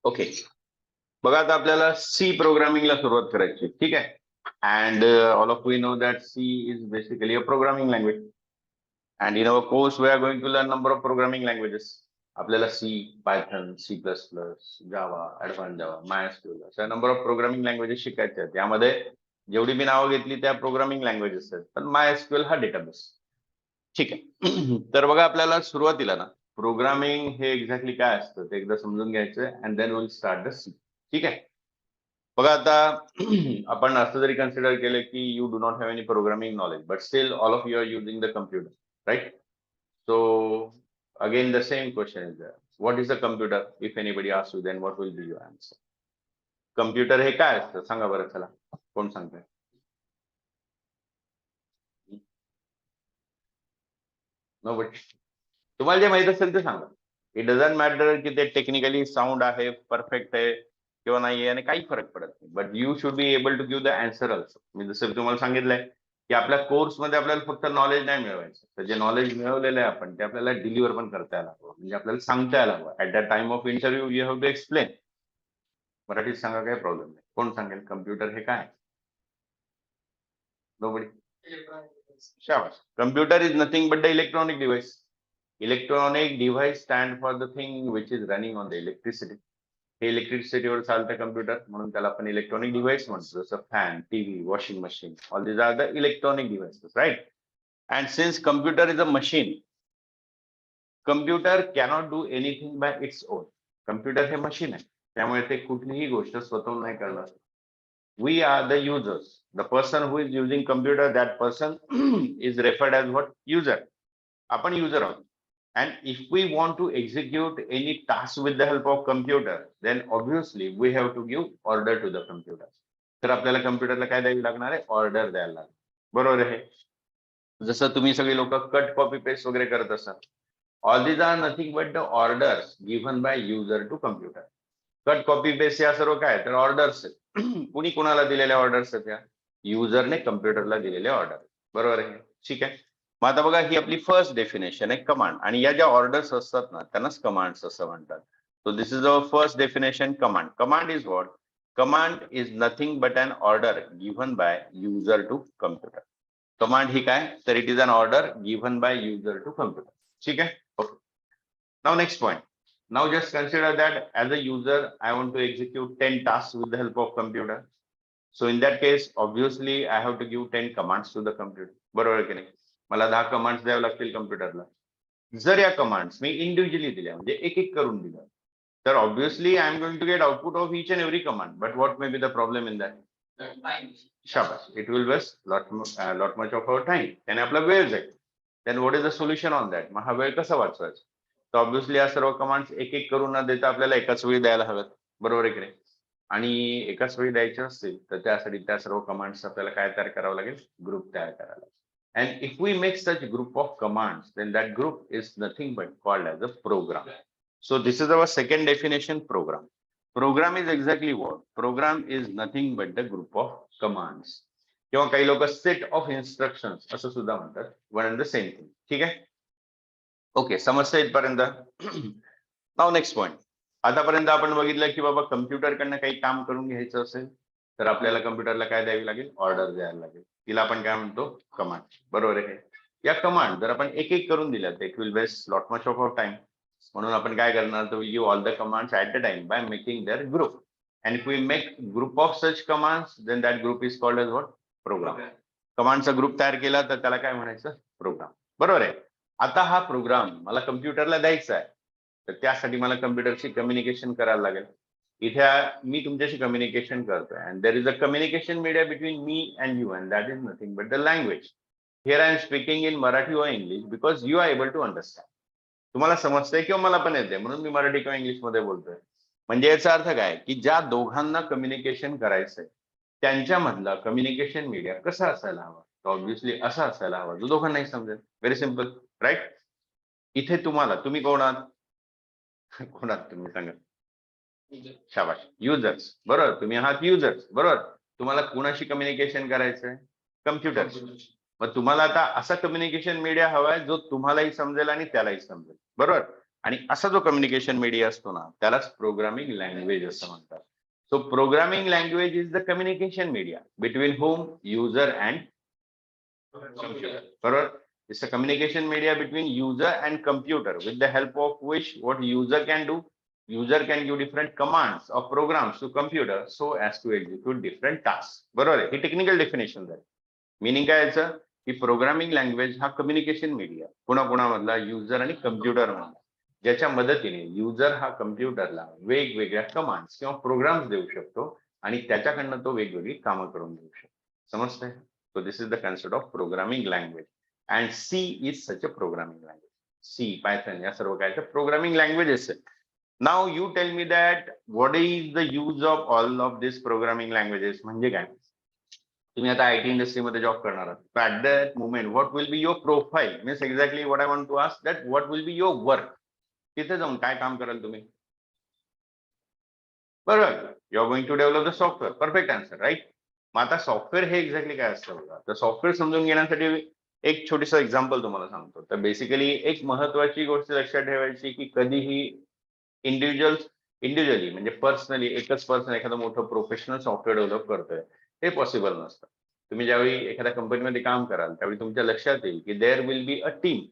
Okay, बघा आता आपल्याला सी प्रोग्रामिंगला सुरुवात करायची, ठीक आहे. And all of we know that C is basically a programming language. And in our course we are going to learn number of programming languages. आपल्याला C, Python, C plus plus, Java, advance Java, MySQL अशा number of programming languages शिकायचे आहेत. यामध्ये जेवढी मी नावं घेतली त्या programming languages आहेत, पण MySQL हा डेटाबेस, ठीक आहे. तर बघा आपल्याला सुरुवातीला ना प्रोग्रामिंग हे एक्झॅक्टली काय असतं ते एकदा समजून घ्यायचं and then will start the C, ठीक आहे. बघा आता आपण असं जरी कन्सिडर केलं की you do not have any programming knowledge, but still all of you are using the computer, right? So again the same question is there, what is the computer? If anybody asks you then what will be your answer? Computer हे काय असतं सांगा बरं, चला कोण सांगतंय? No, but तुम्हाला जे माहित असेल ते सांगा. इट डझंट मॅटर की ते टेक्निकली साऊंड आहे, परफेक्ट आहे किंवा नाही आहे, आणि काही फरक पडत नाही, but you should be able to give the answer also. मी जसं तुम्हाला सांगितलंय की आपल्या कोर्समध्ये आपल्याला फक्त नॉलेज नाही मिळवायचं, तर जे नॉलेज मिळवलेलं आहे आपण ते आपल्याला डिलिव्हर पण करता यायला हवं, म्हणजे आपल्याला सांगता यायला हवं. At the time of interview you have to explain. मराठीत सांगा, काही प्रॉब्लेम नाही. कोण सांगेल कम्प्युटर हे काय? नोबडी. शाबाश. Computer is nothing but the electronic device. Electronic device stand for the thing which is running on the electricity. हे इलेक्ट्रिसिटीवर चालतं कम्प्युटर, म्हणून त्याला आपण इलेक्ट्रॉनिक डिव्हाइस म्हणतो, जसं fan, TV, washing machine, all these are the electronic devices, right? And since computer is a machine, computer cannot do anything by its own. Computer हे machine आहे, त्यामुळे ते कुठलीही गोष्ट स्वतःहून नाही करणार. We are the users. The person who is using computer, that person is referred as what? User. आपण user आहोत. And if we want to execute any task with the help of computer, then obviously we have to give order to the computer. तर आपल्याला कम्प्युटरला काय द्यावी लागणार आहे? Order द्यायला लागणार, बरोबर आहे? जसं तुम्ही सगळे लोक कट, कॉपी, पेस्ट वगैरे करत असाल, all these are nothing but the orders given by user to computer. Cut, copy, paste या सर्व काय तर ऑर्डर्स आहेत. कुणी कोणाला दिलेल्या ऑर्डर्स आहेत? या युजरने कम्प्युटरला दिलेल्या ऑर्डर, बरोबर आहे? ठीक आहे. मग आता बघा, ही आपली फर्स्ट डेफिनेशन आहे कमांड, आणि या ज्या ऑर्डर्स असतात ना त्यांनाच कमांड्स असं म्हणतात. So this is our first definition, command. Command is what? Command is nothing but an order given by user to computer. Command ही काय तर it is an order given by user to computer, ठीक आहे. Okay, now next point. Now just consider that as a user, I want to execute 10 tasks with the help of computer. So in that case, obviously, I have to give 10 commands to the computer. बरोबर की नाही? मला 10 commands द्यावे लागतील कम्प्युटरला. जर या commands मी individually दिल्या, म्हणजे एक एक करून दिल्या, तर obviously I am going to get output of each and every command. But what may be the problem in that? शाबाश. It will waste lot much of our time. त्याने आपला वेळ जाईल. Then what is the solution on that? मग हा वेळ कसा वाचवायचा? तर ऑब्व्हियसली या सर्व कमांड्स एक एक करून न देता आपल्याला एकाच वेळी द्यायला हव्यात, बरोबर आहे की नाही? आणि एकाच वेळी द्यायचे असतील तर त्यासाठी त्या सर्व कमांड्स आपल्याला काय तयार करावं लागेल? ग्रुप तयार करावा लागेल. And if we make such group of commands, then that group is nothing but called as a program. So this is our second definition, program. Program is exactly what? Program is nothing but the group of commands, किंवा काही लोक set of instructions असं सुद्धा म्हणतात. One and the same thing, ठीक आहे. Okay, समजतं इथपर्यंत? Now next point. आतापर्यंत आपण बघितलं की बाबा कम्प्युटरकडनं काही काम करून घ्यायचं असेल तर आपल्याला कम्प्युटरला काय द्यावी लागेल? ऑर्डर द्यायला लागेल. तिला आपण काय म्हणतो? कमांड, बरोबर आहे? या कमांड जर आपण एक एक करून दिल्या तर it will waste lot much of our time. म्हणून आपण काय करणार? तर will give all the commands at the time by making their group. And if we make group of such commands, then that group is called as what? Program. कमांडचा group तयार केला तर त्याला काय म्हणायचं? प्रोग्राम, बरोबर आहे? आता हा प्रोग्राम मला कम्प्युटरला द्यायचा आहे, तर त्यासाठी मला कम्प्युटरशी कम्युनिकेशन करायला लागेल. इथे मी तुमच्याशी कम्युनिकेशन करतोय, and there is a communication media between me and you, and that is nothing but the language. Here I am speaking in Marathi और English because you are able to understand. तुम्हाला समजतंय किंवा मला पण येते, म्हणून मी मराठी किंवा इंग्लिश मध्ये बोलतोय. म्हणजे याचा अर्थ काय की ज्या दोघांना कम्युनिकेशन करायचंय त्यांच्यामधला कम्युनिकेशन मीडिया कसा असायला हवा? तर ऑब्व्हियसली असा असायला हवा जो दोघांनाही समजेल. Very simple, right? इथे तुम्ही कोण आहात? कोण आहात तुम्ही सांगा? शाबाश, युजर्स, बरोबर. तुम्ही आहात युजर्स, बरोबर. तुम्हाला कुणाशी कम्युनिकेशन करायचंय? कम्प्युटर. मग तुम्हाला आता असा कम्युनिकेशन मीडिया हवाय जो तुम्हालाही समजेल आणि त्यालाही समजेल, बरोबर. आणि असा जो कम्युनिकेशन मीडिया असतो ना त्यालाच प्रोग्रामिंग लँग्वेज असं म्हणतात. So programming language is the communication media between home user and computer. Correct? It's a communication media between user and computer with the help of which what user can do. User can give different commands or programs to computer so as to execute different tasks. बरोबर आहे. ही technical definition आहे. Meaning काय याचं की programming language हा communication media कोणाकोणामधला user आणि computer मधला ज्याच्या मदतीने युजर हा कम्प्युटरला वेगवेगळ्या कमांड्स किंवा प्रोग्राम्स देऊ शकतो आणि त्याच्याकडनं तो वेगवेगळी कामं करून देऊ शकतो. समजतंय? So this is the concept of programming language and C is such a programming language. C, Python या सर्व काय तर programming languages आहे. Now you tell me that what is the use of all of these programming languages म्हणजे काय? तुम्ही आता IT इंडस्ट्रीमध्ये जॉब करणार आहात. So at that moment what will be your profile? Means exactly what I want to ask that what will be your work? तिथे जाऊन काय काम कराल तुम्ही? बरोबर. You are going to develop the software. Perfect answer, right? मग आता software हे एक्झॅक्टली काय असतं बघा. तर सॉफ्टवेअर समजून घेण्यासाठी एक छोटीसा एक्झाम्पल तुम्हाला सांगतो. तर बेसिकली एक महत्वाची गोष्ट लक्षात ठेवायची की कधीही इंडिव्हिज्युअली म्हणजे पर्सनली एकच पर्सन एखादं मोठं प्रोफेशनल सॉफ्टवेअर डेव्हलप करतोय हे पॉसिबल नसतं. तुम्ही ज्यावेळी एखाद्या कंपनीमध्ये काम कराल त्यावेळी तुमच्या लक्षात येईल की there will be a team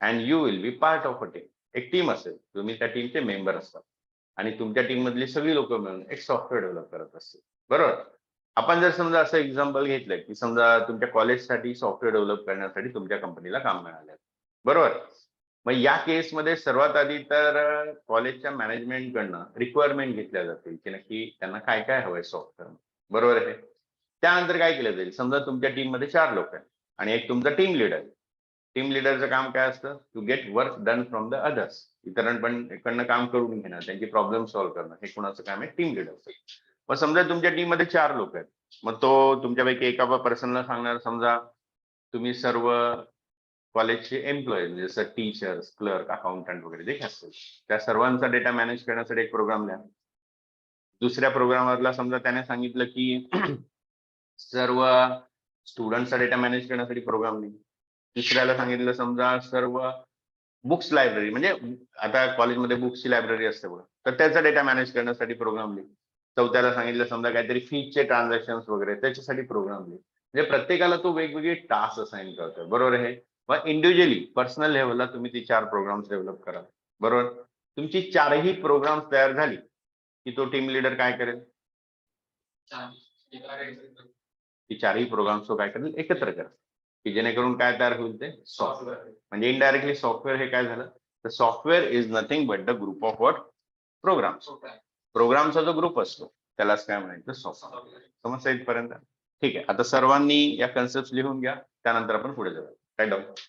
and you will be part of a team. एक टीम असेल, तुम्ही त्या टीमचे मेंबर असतात आणि तुमच्या टीम मधली सगळी लोक मिळून एक सॉफ्टवेअर डेव्हलप करत असतील. बरोबर. आपण जर समजा असं एक्झाम्पल घेतलं की समजा तुमच्या कॉलेजसाठी सॉफ्टवेअर डेव्हलप करण्यासाठी तुमच्या कंपनीला काम मिळालं. बरोबर. मग या केसमध्ये सर्वात आधी तर कॉलेजच्या मॅनेजमेंटकडनं रिक्वायरमेंट घेतल्या जातील की नक्की त्यांना काय काय हवंय सॉफ्टवेअर. बरोबर आहे. त्यानंतर काय केलं जाईल समजा तुमच्या टीम मध्ये 4 लोक आहेत आणि एक तुमचा टीम लीडर. टीम लीडरचं काम काय असतं to get work done from the others. इतरांकडनं काम करून घेणं त्यांची प्रॉब्लेम सॉल्व्ह करणं हे कुणाचं काम आहे टीम लीडरचं. मग समजा तुमच्या टीम मध्ये 4 लोक आहेत. मग तो तुमच्यापैकी एका पर्सनला सांगणार समजा तुम्ही सर्व कॉलेजचे एम्प्लॉई म्हणजे जसं टीचर्स क्लर्क अकाउंटंट वगैरे जे असतील त्या सर्वांचा डेटा मॅनेज करण्यासाठी एक प्रोग्राम द्या. दुसऱ्या प्रोग्रामरला समजा त्याने सांगितलं की सर्व स्टुडंटचा डेटा मॅनेज करण्यासाठी प्रोग्राम लिही. तिसऱ्याला सांगितलं समजा सर्व बुक्स लायब्ररी म्हणजे आता कॉलेजमध्ये बुक्सची लायब्ररी असते बघा तर त्याचा डेटा मॅनेज करण्यासाठी प्रोग्राम लिही. चौथ्याला सांगितलं समजा काहीतरी फीजचे ट्रान्झॅक्शन वगैरे त्याच्यासाठी प्रोग्राम लिही. म्हणजे प्रत्येकाला तो वेगवेगळे टास्क असाइन करतोय. बरोबर आहे. मग इंडिव्हिज्युअली पर्सनल लेव्हलला तुम्ही ती 4 प्रोग्राम्स डेव्हलप करा. बरोबर. तुमची 4ही प्रोग्राम्स तयार झाली की तो टीम लीडर काय करेल ती 4ही प्रोग्राम्स तो काय करेल एकत्र करेल की जेणेकरून काय तयार होईल ते सॉफ्टवेअर. म्हणजे इनडायरेक्टली सॉफ्टवेअर हे काय झालं तर software is nothing but the group of what programs. प्रोग्रामचा जो ग्रुप असतो त्यालाच काय म्हणायचं सॉफ्टवेअर. समजतं इथपर्यंत? ठीक आहे. आता सर्वांनी या कन्सेप्ट लिहून घ्या त्यानंतर आपण पुढे जाऊया. काय डाऊट?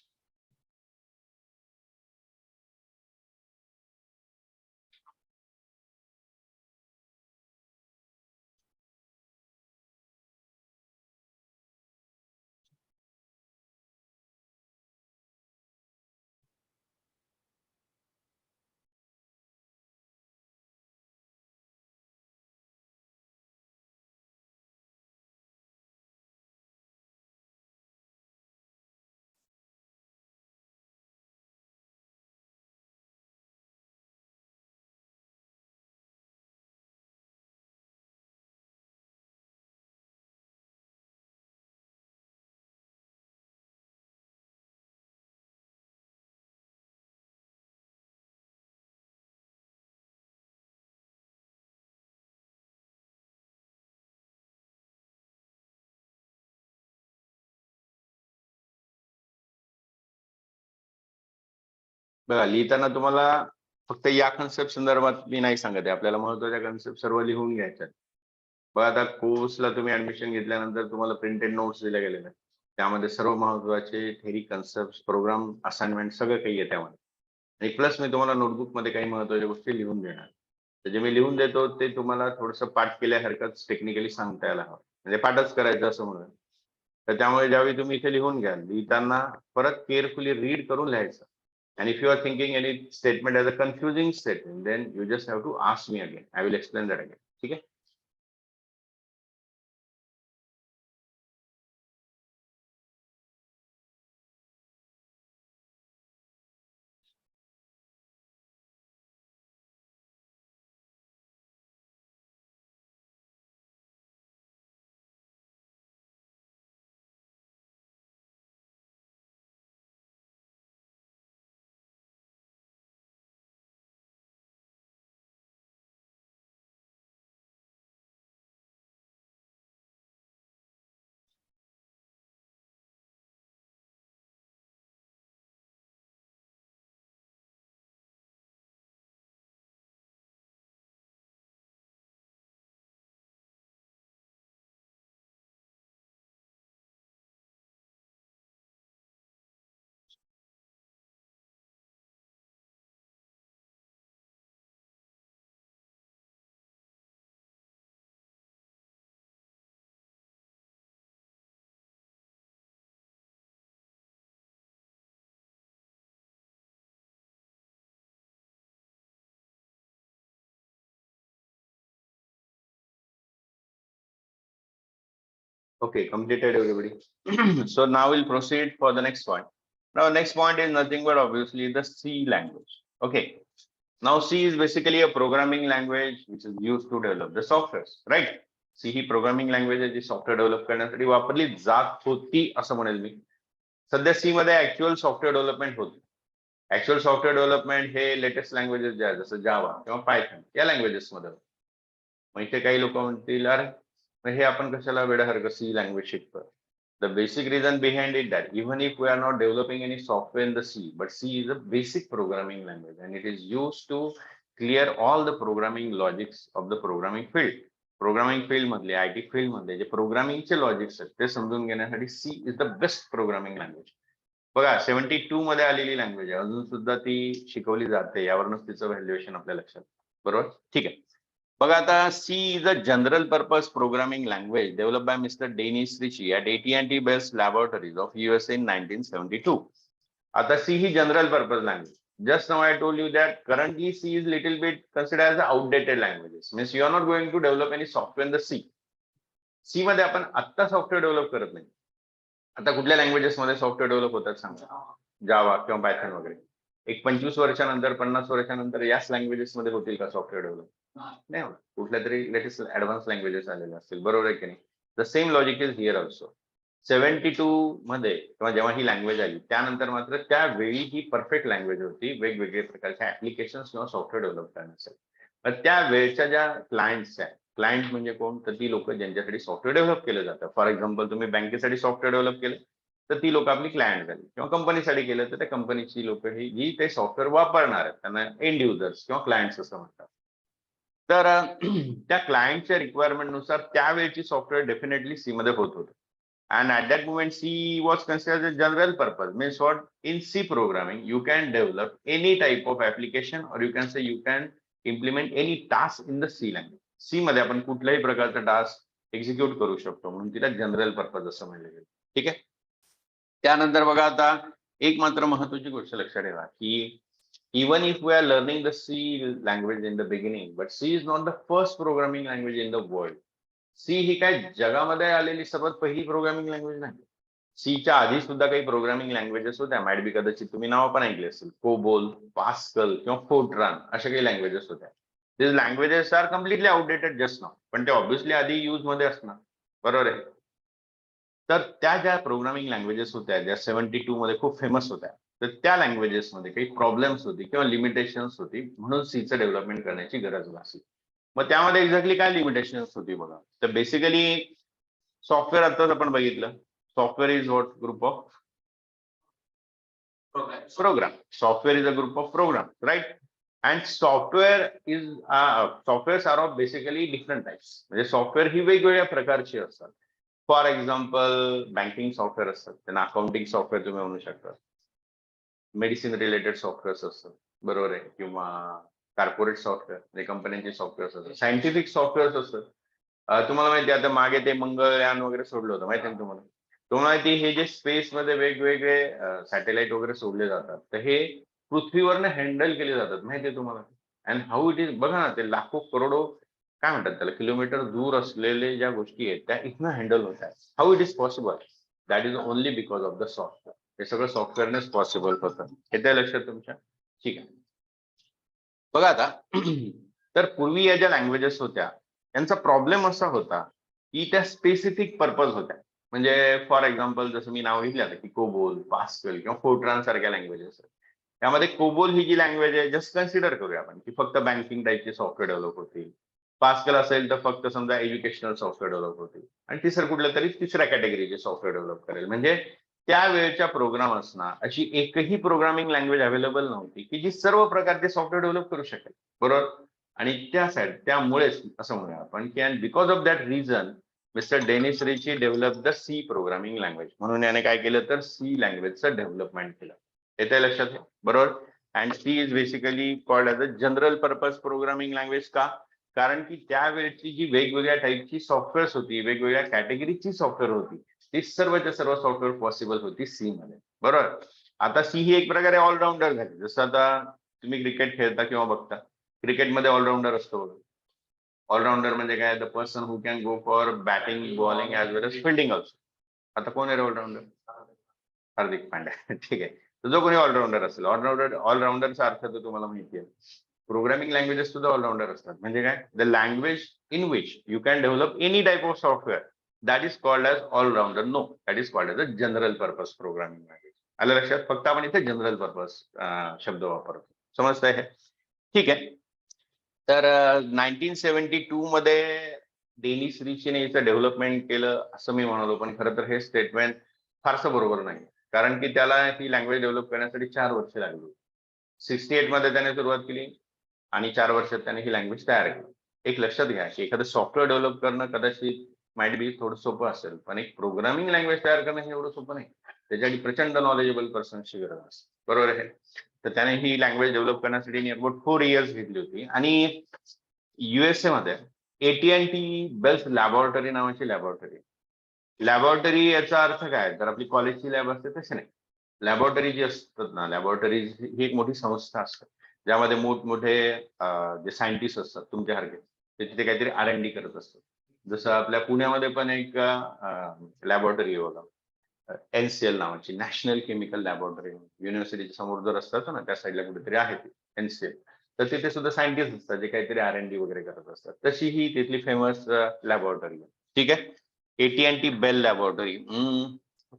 बघा लिहिताना तुम्हाला फक्त या कन्सेप्ट संदर्भात मी नाही सांगत आहे. आपल्याला महत्वाच्या कन्सेप्ट सर्व लिहून घ्यायच्या. बघा आता कोर्सला तुम्ही ऍडमिशन घेतल्यानंतर तुम्हाला प्रिंटेड नोट्स दिल्या गेलेल्या आहेत. त्यामध्ये सर्व महत्वाचे थेरी कन्सेप्ट प्रोग्राम असाइनमेंट सगळं काही आहे त्यामध्ये. आणि प्लस मी तुम्हाला नोटबुक मध्ये काही महत्वाच्या गोष्टी लिहून देणार. तर जे मी लिहून देतो ते तुम्हाला थोडंसं पाठ केल्यासारखंच टेक्निकली सांगता यायला हवं. म्हणजे पाठच करायचं असं म्हणून. तर त्यामुळे ज्यावेळी तुम्ही इथे लिहून घ्याल लिहिताना परत केअरफुली रीड करून लिहायचं. And if you are thinking any statement as a confusing statement, then you just have to ask me again. I will explain that again. ठीक आहे. Okay, completed everybody. So now we'll proceed for the next point. Now next point is nothing but obviously the C language. Okay. Now C is basically a programming language which is used to develop the softwares, right? C he programming language आहे जी software develop करण्यासाठी वापरली जात होती असं म्हणेल मी. सध्या C मध्ये actual software development होते. ऍक्च्युअल सॉफ्टवेअर डेव्हलपमेंट हे लेटेस्ट लँग्वेजेस जे आहेत जसं जावा किंवा पायथन या लँग्वेजेस मध्ये. मग इथे काही लोक म्हणतील अरे मग हे आपण कशाला वेळासारखं सी लँग्वेज शिकतो. The basic reason behind it that even if we are not developing any software in the C, but C is a basic programming language and it is used to clear all the programming logics of the programming field. Programming field मधले IT field मध्ये जे programming चे logics आहेत ते समजून घेण्यासाठी C is the best programming language. बघा 72 मध्ये आलेली लँग्वेज आहे, अजून सुद्धा ती शिकवली जाते, यावरूनच तिचं व्हॅल्युएशन आपल्या लक्षात. बरोबर, ठीक आहे. बघा आता C is a general purpose programming language developed by Mr. Dennis Ritchie at AT&T Bell Laboratories of USA in 1972. आता C he general purpose language. Just now I told you that currently C is little bit considered as an outdated languages. Means you are not going to develop any software in the C. C मध्ये आपण आत्ता software develop करत नाही. आता कुठल्या languages मध्ये software develop होतात सांगा? जावा किंवा पायथन वगैरे. एक 25 वर्षानंतर 50 वर्षानंतर याच लँग्वेजेस मध्ये होतील का सॉफ्टवेअर डेव्हलप? नाही होणार. कुठल्या तरी लेटेस्ट ऍडव्हान्स लँग्वेजेस आलेले असतील. बरोबर आहे की नाही? The same logic is here also. 72 मध्ये किंवा जेव्हा ही लँग्वेज आली त्यानंतर मात्र त्यावेळी ही परफेक्ट लँग्वेज होती वेगवेगळे प्रकारच्या ऍप्लिकेशन्स किंवा सॉफ्टवेअर डेव्हलप करण्यासाठी. तर त्या वेळच्या ज्या क्लायंट्स आहेत, क्लायंट म्हणजे कोण? तर ती लोक ज्यांच्यासाठी सॉफ्टवेअर डेव्हलप केलं जातं. फॉर एक्झाम्पल तुम्ही बँकेसाठी सॉफ्टवेअर डेव्हलप केलं तर ती लोक आपली क्लायंट झाली, किंवा कंपनीसाठी केलं तर त्या कंपनीची लोक ही जी ते सॉफ्टवेअर वापरणार आहेत त्यांना एंड युजर्स किंवा क्लायंट्स असं म्हणतात. तर त्या क्लायंटच्या रिक्वायरमेंट नुसार त्यावेळची सॉफ्टवेअर डेफिनेटली सी मध्ये होत होतं. And at that moment, C was considered as a general purpose. Means what? In C programming, you can develop any type of application, or you can say you can implement any task in the C language. C मध्ये आपण कुठल्याही प्रकारचा task execute करू शकतो, म्हणून तिला general purpose असं म्हणलं गेलं. ठीक आहे. त्यानंतर बघा आता एक मात्र महत्वाची गोष्ट लक्षात ठेवा की even if we are learning the C language in the beginning, but C is not the first programming language in the world. C ही काय जगामध्ये आलेली सर्वात पहिली प्रोग्रामिंग लँग्वेज नाही. सीच्या आधी सुद्धा काही प्रोग्रामिंग लँग्वेजेस होत्या. माइट बी कदाचित तुम्ही नाव पण ऐकले असेल. कोबोल, पास्कल किंवा फोर्ट्रान अशा काही लँग्वेजेस होत्या. This languages are completely outdated just नाव, पण ते ऑब्व्हियसली आधी यूज मध्ये असणार. बरोबर आहे. तर त्या ज्या प्रोग्रामिंग लँग्वेजेस होत्या ज्या 72 मध्ये खूप फेमस होत्या, तर त्या लँग्वेजेस मध्ये काही प्रॉब्लेम्स होती किंवा लिमिटेशन्स होती, म्हणून सीचं डेव्हलपमेंट करण्याची गरज भासली. मग त्यामध्ये एक्झॅक्टली काय लिमिटेशन्स होती बघा. तर बेसिकली सॉफ्टवेअर आताच आपण बघितलं. Software is what? Group of program. Software is a group of program, right? And software are of basically different types. म्हणजे सॉफ्टवेअर ही वेगवेगळ्या प्रकारची असतात. फॉर एक्झाम्पल बँकिंग सॉफ्टवेअर असतात, त्यांना अकाउंटिंग सॉफ्टवेअर तुम्ही म्हणू शकता. मेडिसिन रिलेटेड सॉफ्टवेअर्स असतात, बरोबर आहे, किंवा कॉर्पोरेट सॉफ्टवेअर म्हणजे कंपन्यांचे सॉफ्टवेअर्स असतात. सायंटिफिक सॉफ्टवेअर्स असतात. तुम्हाला माहिती आहे आता मागे ते मंगळयान वगैरे सोडलं होतं, माहिती आहे तुम्हाला? तुम्हाला माहिती हे जे स्पेस मध्ये वेगवेगळे सॅटेलाइट वगैरे सोडले जातात, तर हे पृथ्वीवरनं हँडल केले जातात, माहिती आहे तुम्हाला? And how it is. बघा ना, ते लाखो करोडो काय म्हणतात त्याला, किलोमीटर दूर असलेले ज्या गोष्टी आहेत त्या इथनं हँडल होत आहेत. How it is possible? That is only because of the software. हे सगळं सॉफ्टवेअरनेच पॉसिबल होतं. येत्या लक्षात तुमच्या? ठीक आहे. बघा आता तर पूर्वी या ज्या लँग्वेजेस होत्या त्यांचा प्रॉब्लेम असा होता की त्या स्पेसिफिक पर्पज होत्या. म्हणजे फॉर एक्झाम्पल जसं मी नाव घेतलं की कोबोल, पास्कल किंवा फोर्ट्रान सारख्या लँग्वेजेस. त्यामध्ये कोबोल ही जी लँग्वेज आहे जस्ट कन्सिडर करूया आपण की फक्त बँकिंग टाईपचे सॉफ्टवेअर डेव्हलप होतील. पास्कल असेल तर फक्त समजा एज्युकेशनल सॉफ्टवेअर डेव्हलप होतील, आणि तिसरं कुठलं तरी तिसऱ्या कॅटेगरीचे सॉफ्टवेअर डेव्हलप करेल. म्हणजे त्यावेळच्या प्रोग्रामर्सना अशी एकही प्रोग्रामिंग लँग्वेज अवेलेबल नव्हती की जी सर्व प्रकारचे सॉफ्टवेअर डेव्हलप करू शकेल. बरोबर. आणि त्यामुळेच असं म्हणूया आपण की and because of that reason mister Dennis Ritchie develop the C programming language. म्हणून याने काय केलं तर सी लँग्वेजचं डेव्हलपमेंट केलं. येते लक्षात? बरोबर. And C is basically called as a general purpose programming language. का? कारण की त्यावेळची जी वेगवेगळ्या टाईपची सॉफ्टवेअर्स होती, वेगवेगळ्या कॅटेगरीची सॉफ्टवेअर होती, ती सर्वच्या सर्व सॉफ्टवेअर पॉसिबल होती सी मध्ये. बरोबर. आता सी ही एक प्रकारे ऑलराऊंडर झाली. जसं आता तुम्ही क्रिकेट खेळता किंवा बघता, क्रिकेटमध्ये ऑलराऊंडर असतो. ऑलराऊंडर म्हणजे काय, the person who can go for batting bowling as well as fielding also. आता कोण आहे ऑलराऊंडर? हार्दिक पांड्या. ठीक आहे. तर जो कोणी ऑलराऊंडर असेल, ऑलराऊंडरचा अर्थ तर तुम्हाला माहिती आहे. प्रोग्रामिंग लँग्वेजेस सुद्धा ऑलराऊंडर असतात. म्हणजे काय, the language in which you can develop any type of software, that is called as allrounder. No, that is called as a general purpose programming language. आलं लक्षात? फक्त आपण इथे जनरल पर्पज शब्द वापरतो. समजतंय हे? ठीक आहे. तर 1972 मध्ये डेनिस रिचने याचं डेव्हलपमेंट केलं असं मी म्हणालो, पण खरं तर हे स्टेटमेंट फारसं बरोबर नाही. कारण की त्याला ही लँग्वेज डेव्हलप करण्यासाठी 4 वर्ष लागली. 68 मध्ये त्याने सुरुवात केली आणि 4 वर्षात त्याने ही लँग्वेज तयार केली. एक लक्षात घ्या की एखादं सॉफ्टवेअर डेव्हलप करणं कदाचित माइट बी थोडं सोपं असेल, पण एक प्रोग्रामिंग लँग्वेज तयार करणं हे एवढं सोपं नाही. त्याच्यासाठी प्रचंड नॉलेजेबल पर्सनची गरज असते. बरोबर आहे? तर त्याने ही लँग्वेज डेव्हलप करण्यासाठी निअरबाउट 4 इयर्स घेतली होती. आणि युएसए मध्ये AT&T बेल्स लॅबोरेटरी नावाची लॅबोरेटरी याचा अर्थ काय, तर आपली कॉलेजची लॅब असते तसे नाही. लॅबोरेटरी जी असतात ना, लॅबोरेटरी ही एक मोठी संस्था असते ज्यामध्ये मोठमोठे जे सायंटिस्ट असतात तुमच्यासारखे, ते तिथे काहीतरी R&D करत असतात. जसं आपल्या पुण्यामध्ये पण एक लॅबोरेटरी आहे बघा, NCL नावाची, नॅशनल केमिकल लॅबोरेटरी. युनिव्हर्सिटीच्या समोर जर असतात ना, त्या साईडला कुठेतरी आहे ती NCL. तर तिथे सुद्धा सायंटिस्ट असतात जे काहीतरी R&D वगैरे करत असतात. तशी ही तिथली फेमस लॅबोरेटरी आहे. ठीक आहे. AT&T bell laboratory.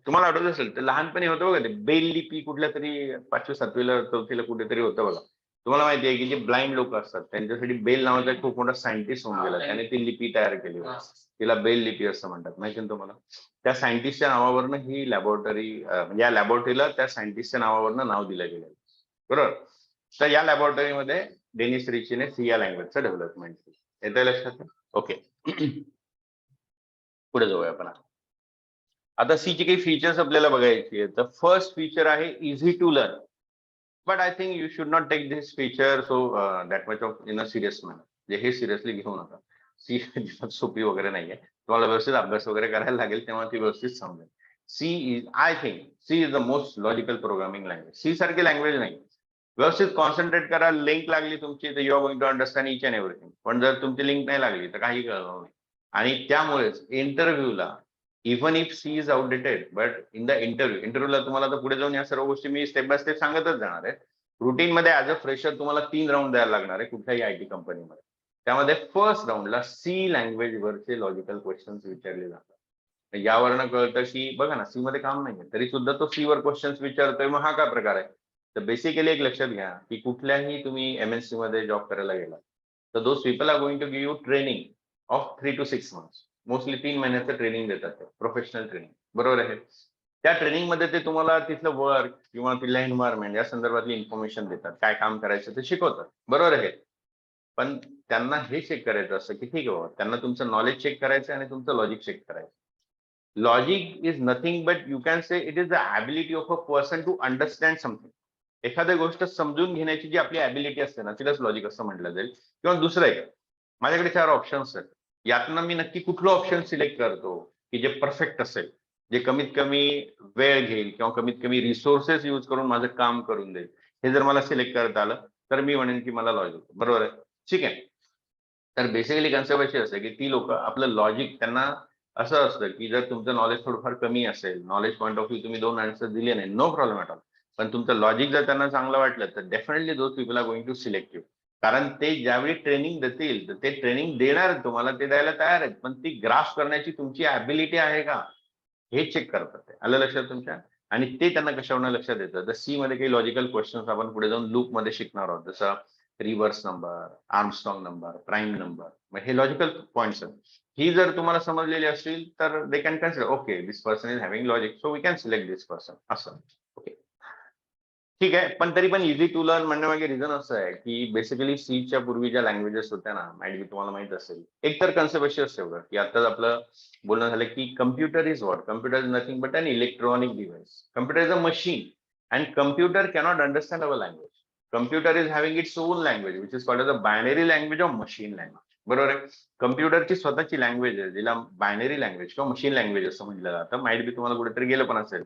तुम्हाला आठवत असेल तर लहानपणी होतं बघा, ते बेल लिपी कुठल्या तरी 5वी 7वीला 4थीला कुठेतरी होतं बघा. तुम्हाला माहिती आहे की जे ब्लाइंड लोक असतात त्यांच्यासाठी बेल नावाचा खूप मोठा सायंटिस्ट होऊन गेला, त्याने ती लिपी तयार केली होती. तिला बेल लिपी असं म्हणतात, माहिती आहे तुम्हाला? त्या सायंटिस्टच्या नावावरनं ही लॅबोरेटरी, या लॅबोरेटरीला त्या सायंटिस्टच्या नावावरनं नाव दिलं गेलं. बरोबर? तर या लॅबोरेटरीमध्ये डेनिस रिचीने सी या लँग्वेजचं डेव्हलपमेंट केलं. येतंय लक्षात? ओके. पुढे जाऊया आपण. आता सी ची काही फीचर्स आपल्याला बघायची आहे. तर फर्स्ट फीचर आहे easy to learn. But I think you should not take this feature so that much of in a serious manner. हे सिरियसली घेऊ नका. सी सोपी वगैरे नाहीये. तुम्हाला व्यवस्थित अभ्यास वगैरे करायला लागेल तेव्हा ती व्यवस्थित समजेल. C is, I think C is the most logical programming language. C सारखी लँग्वेज नाही. व्यवस्थित कॉन्सन्ट्रेट करा. लिंक लागली तुमची तर you are going to understand each and everything. पण जर तुमची लिंक नाही लागली तर काही कळणार नाही. आणि त्यामुळेच इंटरव्ह्यूला, even if C is outdated, but in the इंटरव्ह्यूला तुम्हाला तर पुढे जाऊन या सर्व गोष्टी मी स्टेप बाय स्टेप सांगतच जाणार आहे. रुटीन मध्ये ऍज अ फ्रेशर तुम्हाला 3 राऊंड द्यायला लागणार आहे कुठल्याही IT कंपनीमध्ये. त्यामध्ये फर्स्ट राऊंडला सी लँग्वेज वरचे लॉजिकल क्वेश्चन्स विचारले जातात. यावरनं कळतं की बघा ना, सी मध्ये काम नाहीये तरी सुद्धा तो सी वर क्वेश्चन्स विचारतोय, मग हा काय प्रकार आहे? तर बेसिकली एक लक्षात घ्या की कुठल्याही तुम्ही MSc मध्ये जॉब करायला गेला तर those people are going to give you training of 3 to 6 months. Mostly 3 महिन्याचं ट्रेनिंग देतात ते, प्रोफेशनल ट्रेनिंग. बरोबर आहे? त्या ट्रेनिंग मध्ये ते तुम्हाला तिथलं वर्क किंवा तिथल्या एन्व्हायरमेंट या संदर्भातली इन्फॉर्मेशन देतात, काय काम करायचं ते शिकवतात. बरोबर आहे? पण त्यांना हे चेक करायचं असतं की ठीक आहे बाबा, त्यांना तुमचं नॉलेज चेक करायचं आणि तुमचं लॉजिक चेक करायचं. Logic is nothing but you can say it is the ability of a person to understand something. एखादी गोष्ट समजून घेण्याची जी आपली ॲबिलिटी असते ना, तिलाच लॉजिक असं म्हटलं जाईल. किंवा दुसरं एक, माझ्याकडे 4 ऑप्शन्स आहेत. यातनं मी नक्की कुठलं ऑप्शन सिलेक्ट करतो की जे परफेक्ट असेल, जे कमीत कमी वेळ घेईल किंवा कमीत कमी रिसोर्सेस यूज करून माझं काम करून देईल. हे जर मला सिलेक्ट करता आलं तर मी म्हणेन की मला लॉजिक. बरोबर आहे? ठीक आहे. तर बेसिकली कन्सेप्ट अशी असते की ती लोक आपलं लॉजिक, त्यांना असं असतं की जर तुमचं नॉलेज थोडंफार कमी असेल, नॉलेज पॉईंट ऑफ व्ह्यू तुम्ही 2 आन्सर दिले नाही, नो प्रॉब्लेम ॲट ऑल. पण तुमचं लॉजिक जर त्यांना चांगलं वाटलं तर definitely those people are going to select you. कारण ते ज्यावेळी ट्रेनिंग देतील तर ते ट्रेनिंग देणार तुम्हाला, ते द्यायला तयार आहेत, पण ती ग्रास्प करण्याची तुमची ॲबिलिटी आहे का हे चेक करतात ते. आलं लक्षात तुमच्या? आणि ते त्यांना कशावरून लक्षात येतं, तर सी मध्ये काही लॉजिकल क्वेश्चन्स आपण पुढे जाऊन लूप मध्ये शिकणार आहोत, जसं reverse number, Armstrong number, prime number. मग हे लॉजिकल पॉइंट्स आहेत. ही जर तुम्हाला समजलेली असतील तर they can consider okay this person is having logic, so we can select this person, असं. ओके, ठीक आहे. पण तरी पण इझी टू लर्न म्हणण्यामागे रिझन असं आहे की बेसिकली सीच्या पूर्वी ज्या लँग्वेजेस होत्या ना, माइट बी तुम्हाला माहित असेल, एक तर कन्सेप्ट अशी असते बघा की आताच आपलं बोलणं झालं की computer is what, computer is nothing but an electronic device. Computer is a machine and computer cannot understand our language. Computer is having its own language which is called as a binary language of machine language. बरोबर आहे? कम्प्युटरची स्वतःची language आहे जिला binary language किंवा machine language असं म्हटलं जातं. माइट बी तुम्हाला कुठेतरी गेलं पण असेल.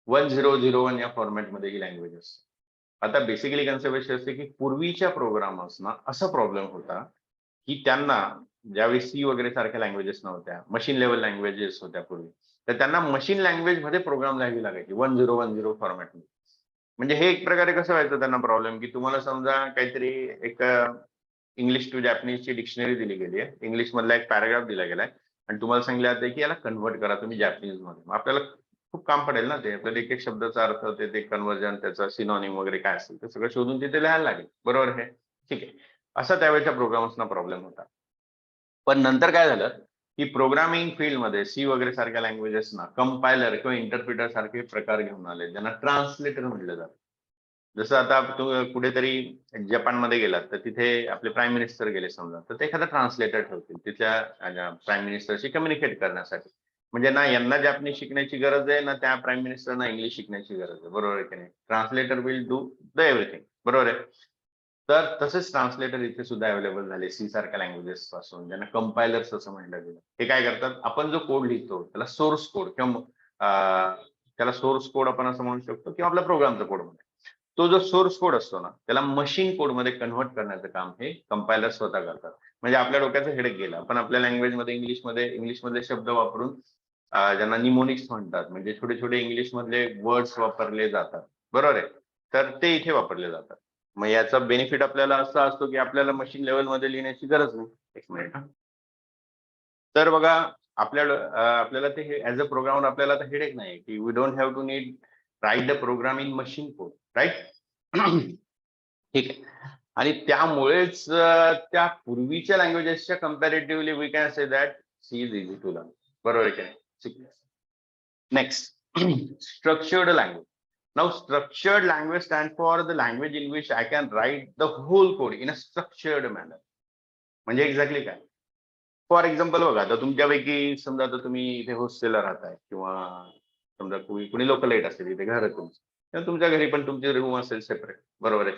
1001 या फॉर्मॅटमध्ये ही लँग्वेज असते. आता बेसिकली कन्सेप्ट अशी असते की पूर्वीच्या प्रोग्रामर्सना असा प्रॉब्लेम होता की त्यांना ज्यावेळी सी वगैरे सारख्या लँग्वेजेस नव्हत्या, मशीन लेव्हल लँग्वेजेस होत्या पूर्वी, तर त्यांना मशीन लँग्वेज मध्ये प्रोग्राम लिहावी लागायची 1010 फॉर्मॅटमध्ये. म्हणजे हे एक प्रकारे कसं व्हायचं त्यांना प्रॉब्लेम, की तुम्हाला समजा काहीतरी एक इंग्लिश टू जॅपनीजची डिक्शनरी दिली गेली आहे, इंग्लिश मधला एक पॅराग्राफ दिला गेलाय आणि तुम्हाला सांगितलं जातं की याला कन्व्हर्ट करा तुम्ही जॅपनीज मध्ये. मग आपल्याला खूप काम पडेल ना ते, आपल्याला एक एक शब्दाचा अर्थ ते कन्व्हर्जन, त्याचा सिनॉनिम वगैरे काय असेल ते सगळं शोधून तिथे लिहायला लागेल, बरोबर आहे? ठीक आहे. असा त्यावेळेच्या प्रोग्रामर्सना प्रॉब्लेम होता. पण नंतर काय झालं की प्रोग्रामिंग फील्डमध्ये सी वगैरे सारख्या लँग्वेजेसना कंपायलर किंवा इंटरप्रिटर सारखे प्रकार घेऊन आले, ज्यांना ट्रान्सलेटर म्हटलं जातं. जसं आता कुठेतरी जपानमध्ये गेलात तर तिथे आपले प्राईम मिनिस्टर गेले समजा, तर ते एखादा ट्रान्सलेटर ठेवतील तिथल्या प्राईम मिनिस्टरशी कम्युनिकेट करण्यासाठी. म्हणजे ना यांना जॅपनीज शिकण्याची गरज आहे, ना त्या प्राईम मिनिस्टरना इंग्लिश शिकण्याची गरज आहे, बरोबर आहे की नाही? Translator will do the everything, बरोबर आहे? तर तसेच ट्रान्सलेटर इथे सुद्धा अवेलेबल झाले सी सारख्या लँग्वेजेस पासून, ज्यांना कंपायलर्स असं म्हटलं गेलं. हे काय करतात, आपण जो कोड लिहितो त्याला सोर्स कोड किंवा त्याला सोर्स कोड आपण असं म्हणू शकतो, किंवा आपल्या प्रोग्रामचा कोड मध्ये तो जो सोर्स कोड असतो ना, त्याला मशीन कोड मध्ये कन्व्हर्ट करण्याचं काम हे कंपायलर स्वतः करतात. म्हणजे आपल्या डोक्याचं हेडेक गेलं, आपण आपल्या लँग्वेजमध्ये इंग्लिशमधले शब्द वापरून ज्यांना निमोनिक्स म्हणतात, म्हणजे छोटे छोटे इंग्लिश मधले वर्ड्स वापरले जातात, बरोबर आहे? तर ते इथे वापरले जातात. मग याचा बेनिफिट आपल्याला असा असतो की आपल्याला मशीन लेवल मध्ये लिहिण्याची गरज नाही. एक मिनिट. तर बघा, आपल्याला ते ऍज अ प्रोग्रामर आपल्याला तर हेडेक नाही की we don't have to need write the program in machine code, right? ठीक आहे. आणि त्यामुळेच त्या पूर्वीच्या लँग्वेजेसच्या comparatively we can say that C is easy to learn, बरोबर आहे की नाही? Next, structured language. Now, structured language stands for the language in which I can write the whole code in a structured manner. म्हणजे exactly काय? For example बघा, आता तुमच्यापैकी समजा आता तुम्ही इथे हॉस्टेलला राहताय, किंवा समजा कुणी लोकलाईट असेल इथे घरात तुमचं, तुमच्या घरी पण तुमची रूम असेल सेपरेट, बरोबर आहे?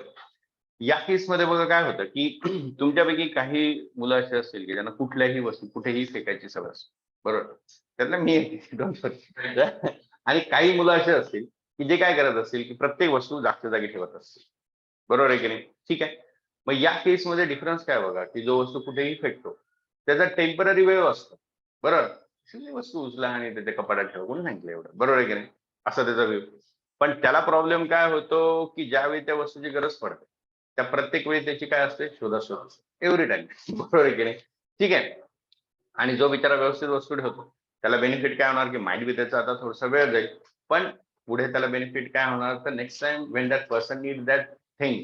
या केसमध्ये बघा काय होतं की तुमच्यापैकी काही मुलं असे असतील की ज्यांना कुठल्याही वस्तू कुठेही फेकायची सवय असते, बरोबर? त्यातलं मी आणि काही मुलं असे असतील की जे काय करत असतील की प्रत्येक वस्तू जागच्या जागी ठेवत असतील, बरोबर आहे की नाही? ठीक आहे. मग या केसमध्ये डिफरन्स काय बघा, की जो वस्तू कुठेही फेकतो त्याचा टेम्पररी वेव असतो, बरोबर? वस्तू उचला आणि त्याच्या कपाटात ठेवा, कोणी सांगितलं एवढं, बरोबर आहे की नाही? असा त्याचा वेव. पण त्याला प्रॉब्लेम काय होतो की ज्यावेळी त्या वस्तूची गरज पडते त्या प्रत्येक वेळी त्याची काय असते, शोधाशोध, एव्हरी टाइम, बरोबर आहे की नाही? ठीक आहे. आणि जो बिचारा व्यवस्थित वस्तू ठेवतो त्याला बेनिफिट काय होणार, की माइंड बी त्याचा आता थोडासा वेळ जाईल, पण पुढे त्याला बेनिफिट काय होणार, तर next time Wien that person need that thing,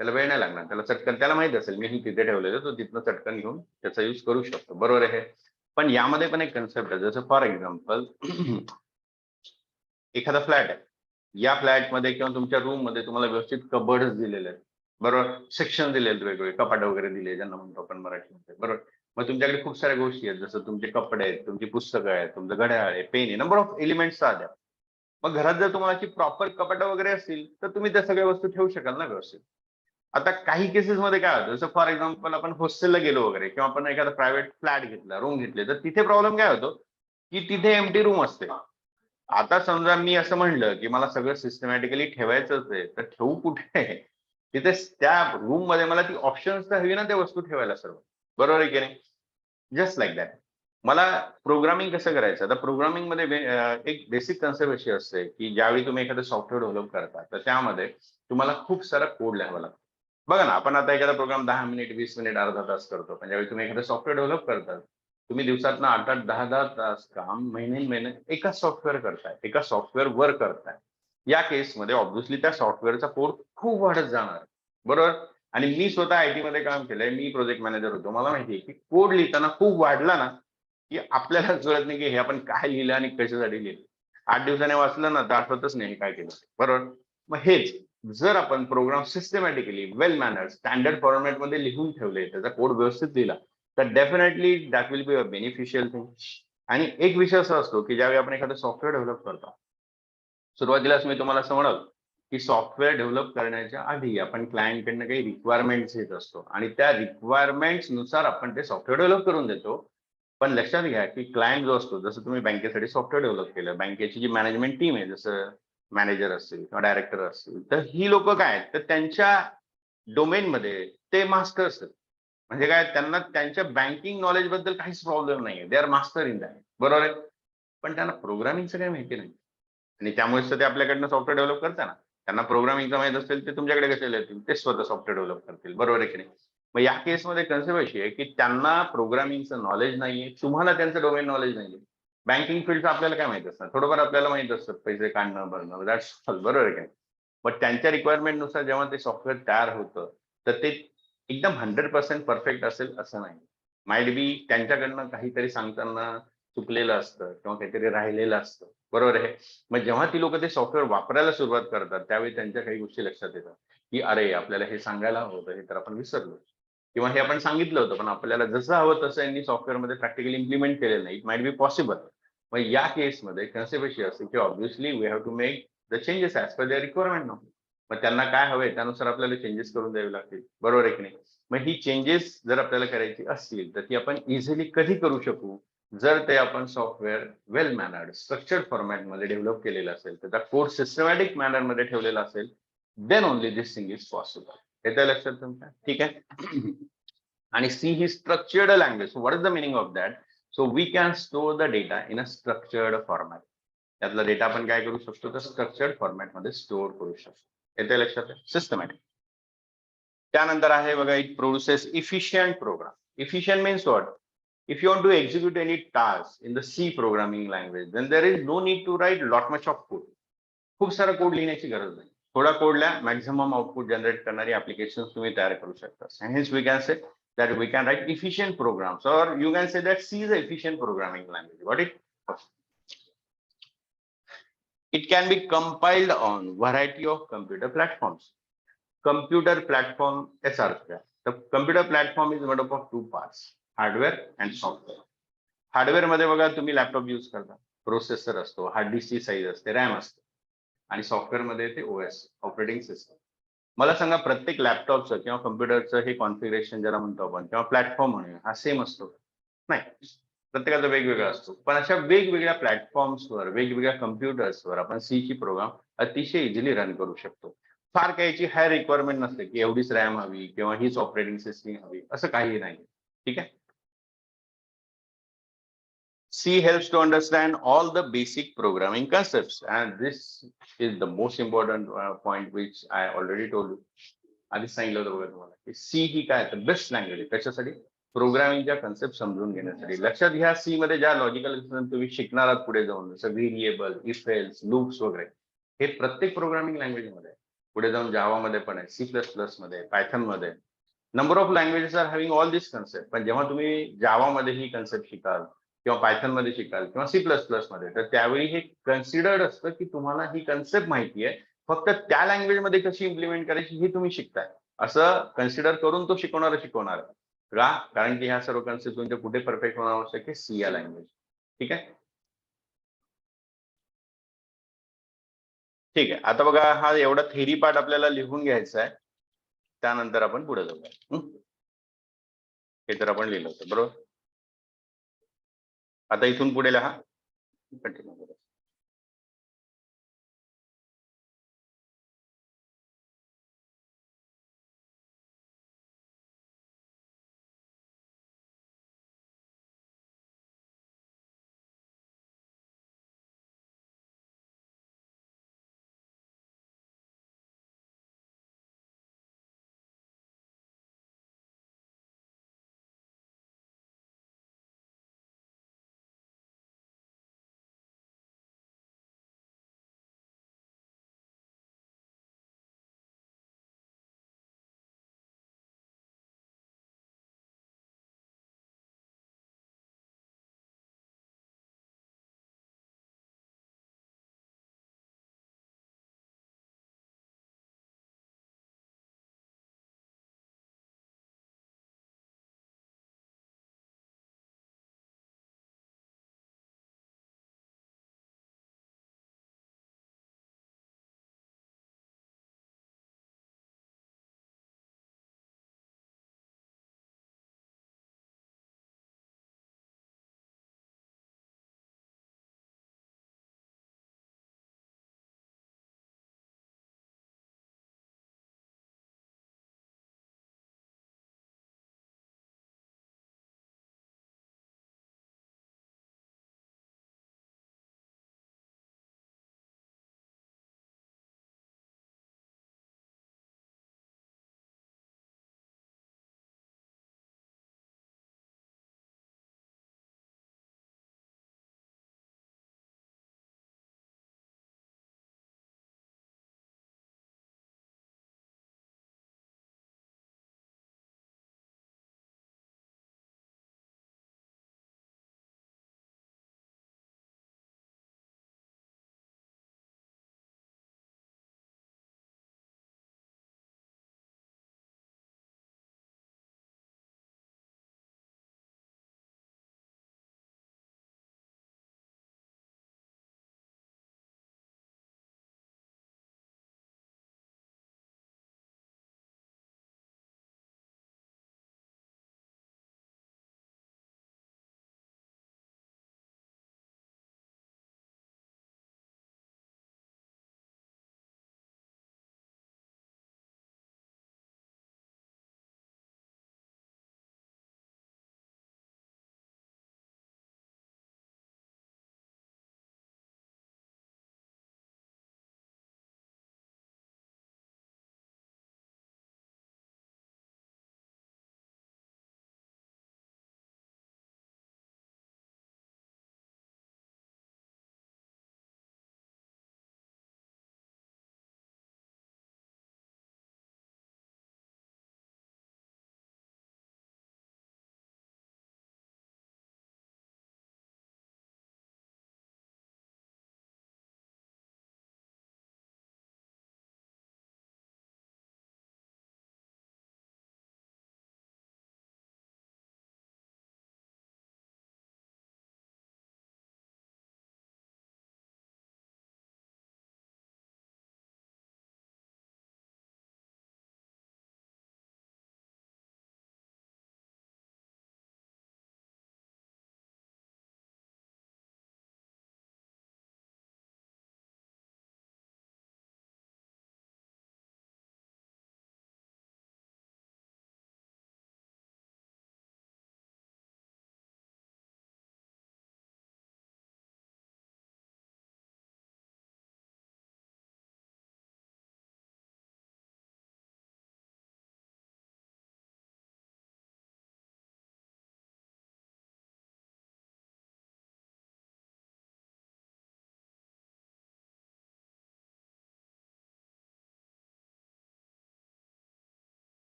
त्याला वेळ नाही लागणार, त्याला चटकन, त्याला माहित असेल मी ही तिथे ठेवलेलं, तो तिथनं चटकन घेऊन त्याचा यूज करू शकतो, बरोबर आहे? पण यामध्ये पण एक कन्सेप्ट आहे, जसं फॉर एक्झाम्पल एखादा फ्लॅट आहे, या फ्लॅटमध्ये किंवा तुमच्या रूम मध्ये तुम्हाला व्यवस्थित कबर्ड दिलेले आहेत, बरोबर? सेक्शन दिलेले वेगवेगळे, कपाट वगैरे दिले ज्यांना म्हणतो आपण मराठीमध्ये, बरोबर? मग तुमच्याकडे खूप साऱ्या गोष्टी आहेत, जसं तुमचे कपडे आहेत, तुमची पुस्तकं आहेत, तुमचं घड्याळ आहे, पेन आहे, नंबर ऑफ एलिमेंट्स आहेत. मग घरात जर तुम्हाला प्रॉपर कपाट वगैरे असतील तर तुम्ही त्या सगळ्या वस्तू ठेवू शकाल ना व्यवस्थित. आता काही केसेस मध्ये काय होतं, जसं फॉर एक्झाम्पल आपण हॉस्टेलला गेलो वगैरे, किंवा आपण एखादा प्रायव्हेट फ्लॅट घेतला, रूम घेतले, तर तिथे प्रॉब्लेम काय होतो की तिथे एम्प्टी रूम असते. आता समजा मी असं म्हणलं की मला सगळं सिस्टमॅटिकली ठेवायचंच आहे, तर ठेवू कुठे? तिथे त्या रूम मध्ये मला ती ऑप्शन्स तर हवी ना त्या वस्तू ठेवायला सर्व, बरोबर आहे की नाही? Just like that. मला प्रोग्रामिंग कसं करायचं, आता प्रोग्रामिंग मध्ये एक बेसिक कन्सेप्ट अशी असते की ज्यावेळी तुम्ही एखादं सॉफ्टवेअर डेव्हलप करता तर त्यामध्ये तुम्हाला खूप सारा कोड लिहावा लागतो. बघा ना, आपण आता एखादा प्रोग्राम 10 मिनिट, 20 मिनिट, अर्धा तास करतो, पण ज्यावेळी तुम्ही एखादं सॉफ्टवेअर डेव्हलप करता तुम्ही दिवसातनं 8-8, 10-10 तास काम महिने एका सॉफ्टवेअर करताय, एका सॉफ्टवेअर वर करताय. या केसमध्ये ऑब्व्हियसली त्या सॉफ्टवेअरचा कोड खूप वाढत जाणार, बरोबर? आणि मी स्वतः आयटी मध्ये काम केलंय, मी प्रोजेक्ट मॅनेजर होतो, मला माहिती आहे की कोड लिहिताना खूप वाढला ना की आपल्याला कळत नाही की हे आपण काय लिहिलं आणि कशासाठी लिहिलं. 8 दिवसाने वाचलं ना तर आठवतच नाही काय केलं, बरोबर? मग हेच जर आपण प्रोग्राम सिस्टमॅटिकली वेल मॅनर्ड स्टँडर्ड फॉर्मॅट मध्ये लिहून ठेवले, त्याचा कोड व्यवस्थित लिहिला, तर definitely that will be a beneficial thing. आणि एक विषय असा असतो की ज्यावेळी आपण एखादं सॉफ्टवेअर डेव्हलप करतो, सुरुवातीलाच मी तुम्हाला असं म्हणाल की सॉफ्टवेअर डेव्हलप करण्याच्या आधी आपण क्लायंटकडनं काही रिक्वायरमेंट्स घेत असतो आणि त्या रिक्वायरमेंट्स नुसार आपण ते सॉफ्टवेअर डेव्हलप करून देतो. पण लक्षात घ्या की क्लायंट जो असतो, जसं तुम्ही बँकेसाठी सॉफ्टवेअर डेव्हलप केलं, बँकेची जी मॅनेजमेंट टीम आहे, जसं मॅनेजर असतील किंवा डायरेक्टर असतील, तर ही लोक काय आहेत, तर त्यांच्या डोमेन मध्ये ते मास्टर्स आहेत. म्हणजे काय, त्यांना त्यांच्या बँकिंग नॉलेज बद्दल काहीच प्रॉब्लेम नाहीये, they are master in that, बरोबर आहे. पण त्यांना प्रोग्रामिंगचं काही माहिती नाही, आणि त्यामुळेच तर ते आपल्याकडनं सॉफ्टवेअर डेव्हलप करताना. त्यांना प्रोग्रामिंगचं माहित असेल ते तुमच्याकडे कशाला येतील, ते स्वतः सॉफ्टवेअर डेव्हलप करतील, बरोबर आहे की नाही. मग या केसमध्ये कन्सेप्ट अशी आहे की त्यांना प्रोग्रामिंगचं नॉलेज नाहीये, तुम्हाला त्यांचं डोमेन नॉलेज नाहीये. बँकिंग फील्डचं आपल्याला काय माहित असतं, थोडंफार आपल्याला माहित असतं, पैसे काढणं भरणं, दॅट्स ऑल, बरोबर आहे की नाही. बट त्यांच्या रिक्वायरमेंटनुसार जेव्हा ते सॉफ्टवेअर तयार होतं, तर ते एकदम 100% परफेक्ट असेल असं नाही. माइट बी त्यांच्याकडनं काहीतरी सांगताना चुकलेलं असतं किंवा काहीतरी राहिलेलं असतं, बरोबर आहे. मग जेव्हा ती लोक ते सॉफ्टवेअर वापरायला सुरुवात करतात, त्यावेळी त्यांच्या काही गोष्टी लक्षात येतात, की अरे आपल्याला हे सांगायला हवं होतं, हे तर आपण विसरलो, किंवा हे आपण सांगितलं होतं पण आपल्याला जसं हवं तसं यांनी सॉफ्टवेअरमध्ये प्रॅक्टिकली इम्प्लिमेंट केलेलं नाही. It might be possible. मग या केसमध्ये कन्सेप्ट अशी असते की obviously we have to make the changes as per their requirement now. मग त्यांना काय हवंय त्यानुसार आपल्याला चेंजेस करून द्यावे लागतील, बरोबर आहे की नाही. मग ही चेंजेस जर आपल्याला करायची असतील तर ती आपण इझिली कधी करू शकू, जर ते आपण सॉफ्टवेअर वेल मॅनर्ड स्ट्रक्चर्ड फॉर्मॅटमध्ये डेव्हलप केलेलं असेल, त्याचा कोर्स सिस्टमॅटिक मॅनरमध्ये ठेवलेला असेल, then only this thing is possible. येतं लक्षात तुमच्या, ठीक आहे. आणि सी ही structured language. What is the meaning of that? So we can store the data in a structured format. त्यातला डेटा आपण काय करू शकतो, तर स्ट्रक्चर्ड फॉर्मॅटमध्ये स्टोअर करू शकतो. येते लक्षात, सिस्टमॅटिक. त्यानंतर आहे बघा, it produces efficient program. Efficient means what? If you want to execute any task in the C programming language, then there is no need to write lot much of code. खूप सारा code लिहिण्याची गरज नाही. थोडा code लिहा, maximum output generate करणारी application तुम्ही तयार करू शकता. Hence we can say that we can write efficient programs, or you can say that C is a efficient programming language. What it? It can be compiled on variety of computer platforms. Computer platform याचा अर्थ काय? The computer platform is made up of two parts, hardware and software. Hardware मध्ये बघा तुम्ही laptop use करता, processor असतो, hard डिस्कची size असते, RAM असते, आणि सॉफ्टवेअर मध्ये येते ओएस, ऑपरेटिंग सिस्टम. मला सांगा, प्रत्येक लॅपटॉपचं किंवा कम्प्युटरचं हे कॉन्फिगरेशन ज्याला म्हणतो आपण किंवा प्लॅटफॉर्म म्हणूया, हा सेम असतो? नाही, प्रत्येकाचा वेगवेगळा असतो. पण अशा वेगवेगळ्या प्लॅटफॉर्म्सवर, वेगवेगळ्या कम्प्युटर्सवर आपण सी ची प्रोग्राम अतिशय इझिली रन करू शकतो. फार काही याची हाय रिक्वायरमेंट नसते की एवढीच रॅम हवी किंवा हीच ऑपरेटिंग सिस्टम हवी, असं काही नाही. ठीक आहे. C helps to understand all the basic programming concepts, and this is the most important point which I already told you. आधीच सांगितलं होतं बघा तुम्हाला की सी ही काय तर बेस्ट लँग्वेज आहे. कशासाठी? प्रोग्रामिंगच्या कन्सेप्ट समजून घेण्यासाठी. लक्षात घ्या, सी मध्ये ज्या लॉजिकल तुम्ही शिकणार आहात पुढे जाऊन, जसं व्हेरिएबल, इफ एल्स, लूप्स वगैरे, हे प्रत्येक प्रोग्रामिंग लँग्वेज मध्ये आहे. पुढे जाऊन जावा मध्ये पण आहे, सी प्लस प्लस मध्ये, पायथन मध्ये. Number of languages are having all this concept. पण जेव्हा तुम्ही जावा मध्ये ही कन्सेप्ट शिकाल किंवा पायथन मध्ये शिकाल किंवा सी प्लस प्लस मध्ये, तर त्यावेळी हे कन्सिडर्ड असतं की तुम्हाला ही कन्सेप्ट माहिती आहे, फक्त त्या लँग्वेज मध्ये कशी इम्प्लिमेंट करायची हे तुम्ही शिकताय, असं कन्सिडर करून तो शिकवणार का? कारण की ह्या सर्व कन्सेप्ट तुमच्या कुठे परफेक्ट होणं आवश्यक आहे? सी या लँग्वेज. ठीक आहे. ठीक आहे, आता बघा, हा एवढा थेरी पार्ट आपल्याला लिहून घ्यायचा आहे, त्यानंतर आपण पुढे जाऊया. हे तर आपण लिहिलं होतं, बरोबर. आता इथून पुढे लिहा, कंटिन्यू.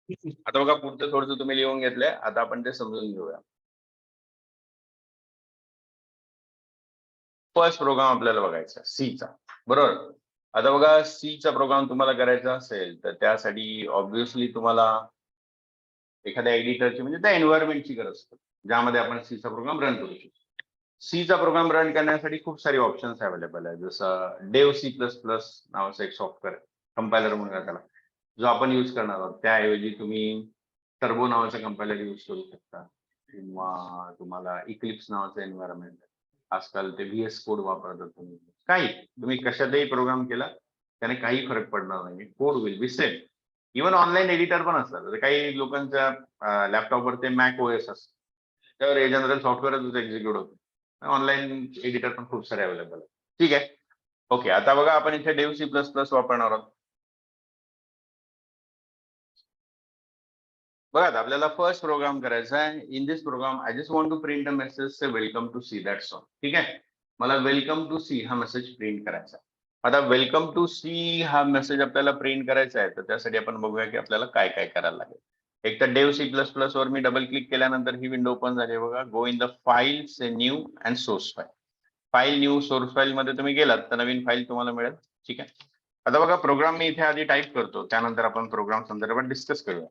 आता बघा पुढचं थोडंसं तुम्ही लिहून घेतलंय, आता आपण ते समजून घेऊया. फर्स्ट प्रोग्राम आपल्याला बघायचा सीचा, बरोबर. आता बघा सीचा प्रोग्राम तुम्हाला करायचा असेल तर त्यासाठी ऑब्व्हियसली तुम्हाला एखाद्या एडिटरची म्हणजे त्या एन्व्हायरमेंटची गरज असते ज्यामध्ये आपण सीचा प्रोग्राम रन करू शकतो. सीचा प्रोग्राम रन करण्यासाठी खूप सारे ऑप्शन्स अवेलेबल आहेत, जसं डेव सी प्लस प्लस नावाचं एक सॉफ्टवेअर कंपायलर म्हणून त्याला, जो आपण यूज करणार आहोत. त्याऐवजी तुम्ही टर्बो नावाचं कंपायलर यूज करू शकता, किंवा तुम्हाला इक्लिप्स नावाचं एन्व्हायरमेंट, आजकाल ते व्हीएस कोड वापरतात. तुम्ही कशातही प्रोग्राम केला त्याने काही फरक पडणार नाही, code will be same. Even online editor पण असतात, काही लोकांच्या लॅपटॉपवर ते मॅक ओएस असतं, त्यावर जनरल सॉफ्टवेअरच एक्झिक्यूट होतं. ऑनलाईन एडिटर पण खूप सारे अवेलेबल आहेत. ठीक आहे, ओके. आता बघा आपण इथे डेव सी प्लस प्लस वापरणार आहोत. बघा आता आपल्याला फर्स्ट प्रोग्राम करायचा आहे. In this program I just want to print a message say welcome to C, that's all. ठीक आहे, मला वेलकम टू सी हा मेसेज प्रिंट करायचा. आता वेलकम टू सी हा मेसेज आपल्याला प्रिंट करायचा आहे, तर त्यासाठी आपण बघूया की आपल्याला काय काय करायला लागेल. एक तर डेव सी प्लस प्लस वर मी डबल क्लिक केल्यानंतर ही विंडो ओपन झाली. बघा, go in the files, new and source file. File new source file मध्ये तुम्ही गेलात तर नवीन फाईल तुम्हाला मिळेल. ठीक आहे, आता बघा प्रोग्राम मी इथे आधी टाईप करतो, त्यानंतर आपण प्रोग्राम संदर्भात डिस्कस करूया.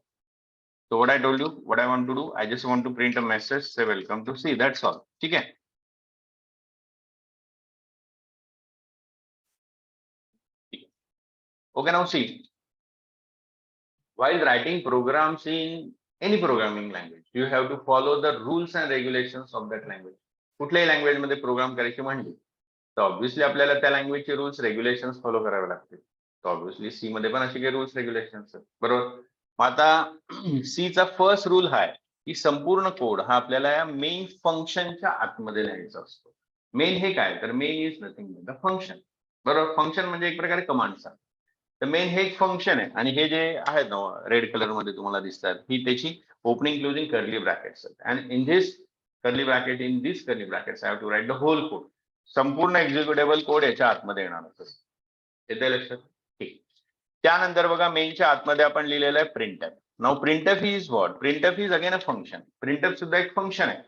So what I told you, what I want to do, I just want to print a message, say welcome to C, that's all. ठीक है. Okay, now see, while writing programs in any programming language, you have to follow the rules and regulations of that language. कुठल्याही language मध्ये programme करायचे म्हणजे तर obviously आपल्याला त्या लँग्वेजचे rules regulations follow करावे लागतील. तर ऑब्व्हियसली सी मध्ये पण असे काही रूल्स रेग्युलेशन्स आहेत, बरोबर. मग आता सीचा फर्स्ट रूल हा आहे की संपूर्ण कोड हा आपल्याला या मेन फंक्शनच्या आतमध्ये लिहायचा असतो. मेन हे काय, तर main is nothing but the function, बरोबर. फंक्शन म्हणजे एक प्रकारे कमांडचा. तर मेन हे एक फंक्शन आहे, आणि हे जे आहेत ना रेड कलर मध्ये तुम्हाला दिसतात, ही त्याची ओपनिंग क्लोजिंग कर्ली ब्रॅकेट्स आहेत. And in this curly bracket, in this curly brackets I have to write the whole code. संपूर्ण एक्झिक्युटेबल कोड याच्या आतमध्ये येणार होतं. येते लक्षात? ठीक. त्यानंतर बघा मेनच्या आतमध्ये आपण लिहिलेलं आहे printf. Now printf is what? Printf is again a function. Printf सुद्धा एक फंक्शन आहे.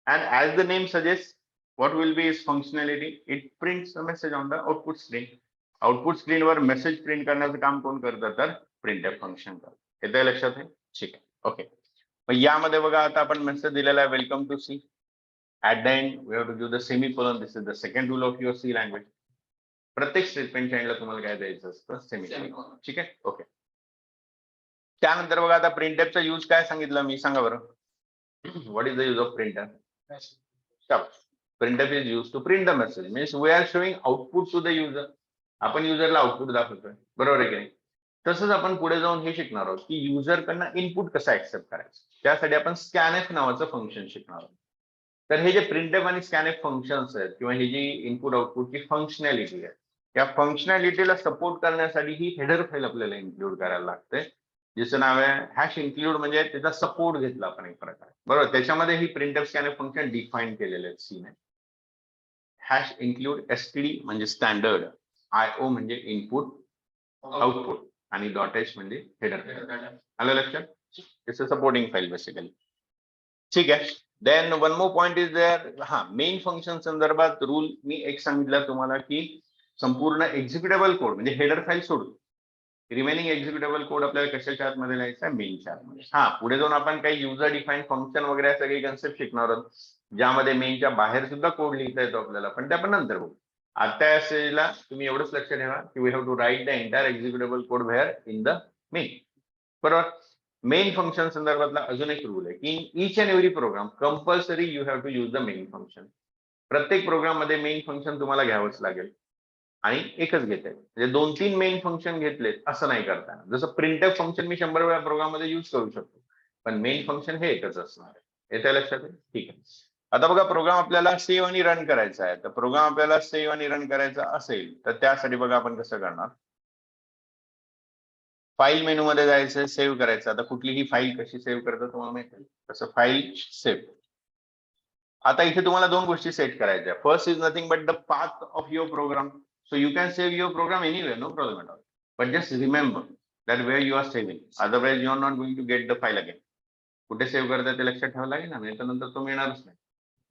And as the name suggest, what will B is functionality? It prints a message on the output screen. Output स्क्रीनवर message print करण्याचं काम कोण करतं? तर printf function करतं. येते लक्षात आहे? ठीक आहे, ओके. मग यामध्ये बघा आता आपण मेसेज दिलेला आहे welcome to C. At the end, we have to give the semicolon. This is the second rule of your C language. प्रत्येक स्टेटमेंटच्या एंडला तुम्हाला काय द्यायचं असतं? सेमिकोलॉन. ठीक आहे, ओके. त्यानंतर बघा आता प्रिंटएफचा यूज काय सांगितलं मी, सांगा बरं. What is the use of printf? Printf is use to print the message, means we are showing output to the user. आपण युजरला आउटपुट दाखवतोय, बरोबर आहे की नाही? तसंच आपण पुढे जाऊन हे शिकणार आहोत की युजरकडनं इनपुट कसं ऍक्सेप्ट करायचं. त्यासाठी आपण स्कॅनएफ नावाचं फंक्शन शिकणार आहोत. तर हे जे प्रिंटएफ आणि स्कॅनएफ फंक्शन्स आहेत, किंवा ही जी इनपुट आउटपुटची फंक्शनॅलिटी आहे, या फंक्शनॅलिटीला सपोर्ट करण्यासाठी ही हेडर फाईल आपल्याला इन्क्लूड करायला लागते, जिचं नाव आहे हॅश इन्क्लूड. म्हणजे त्याचा सपोर्ट घेतला आपण एक प्रकारे, बरोबर. त्याच्यामध्ये ही प्रिंटएफ स्कॅनएफ फंक्शन डिफाईन केलेले आहेत सीने. हॅश इन्क्लूड एसटीडी म्हणजे स्टँडर्ड, आयओ म्हणजे इनपुट आउटपुट, आणि डॉट एच म्हणजे हेडर फाईल. आलं लक्षात? It's a supporting file basically. ठीक आहे. Then one more point is there. हा, मेन फंक्शन संदर्भात रूल मी एक सांगितला तुम्हाला की संपूर्ण एक्झिक्युटेबल कोड म्हणजे हेडर फाईल सोडून रिमेनिंग एक्झिक्युटेबल कोड आपल्याला कशाच्या आतमध्ये लिहायचा आहे? मेनच्या आतमध्ये. हा, पुढे जाऊन आपण काही युजर डिफाईन फंक्शन वगैरे सगळी कन्सेप्ट शिकणार आहोत, ज्यामध्ये मेनच्या बाहेर सुद्धा कोड लिहिता येतो आपल्याला, पण ते आपण नंतर बघू. आता या स्टेजला तुम्ही एवढंच लक्ष ठेवा की we have to write the entire executable code where in the main, बरोबर. मेन फंक्शन संदर्भातला अजून एक रूल आहे की each and every program compulsory you have to use the main function. प्रत्येक प्रोग्राम मध्ये मेन फंक्शन तुम्हाला घ्यावंच लागेल, आणि एकच घेते म्हणजे 2-3 मेन फंक्शन घेतलेत असं नाही करताना. जसं प्रिंटएफ फंक्शन मी 100 वेळा प्रोग्राम मध्ये यूज करू शकतो, पण मेन फंक्शन हे एकच असणार आहे. येत्या लक्षात आहे? ठीक आहे. आता बघा प्रोग्राम आपल्याला सेव्ह आणि रन करायचा आहे. तर प्रोग्राम आपल्याला सेव्ह आणि रन करायचा असेल तर त्यासाठी बघा आपण कसं करणार. फाईल मेनू मध्ये जायचं, सेव्ह करायचं. आता कुठलीही फाईल कशी सेव्ह करतात तुम्हाला माहिती आहे, तसं फाईल सेव्ह. आता इथे तुम्हाला दोन गोष्टी सेट करायच्या. First is nothing but the path of your program. So you can save your program anywhere, no problem at all. But just remember that where you are saving, otherwise you are not going to get the file again. कुठे save करताय ते लक्षात ठेवावं लागेल ना, नाही तर नंतर तो मिळणारच नाही.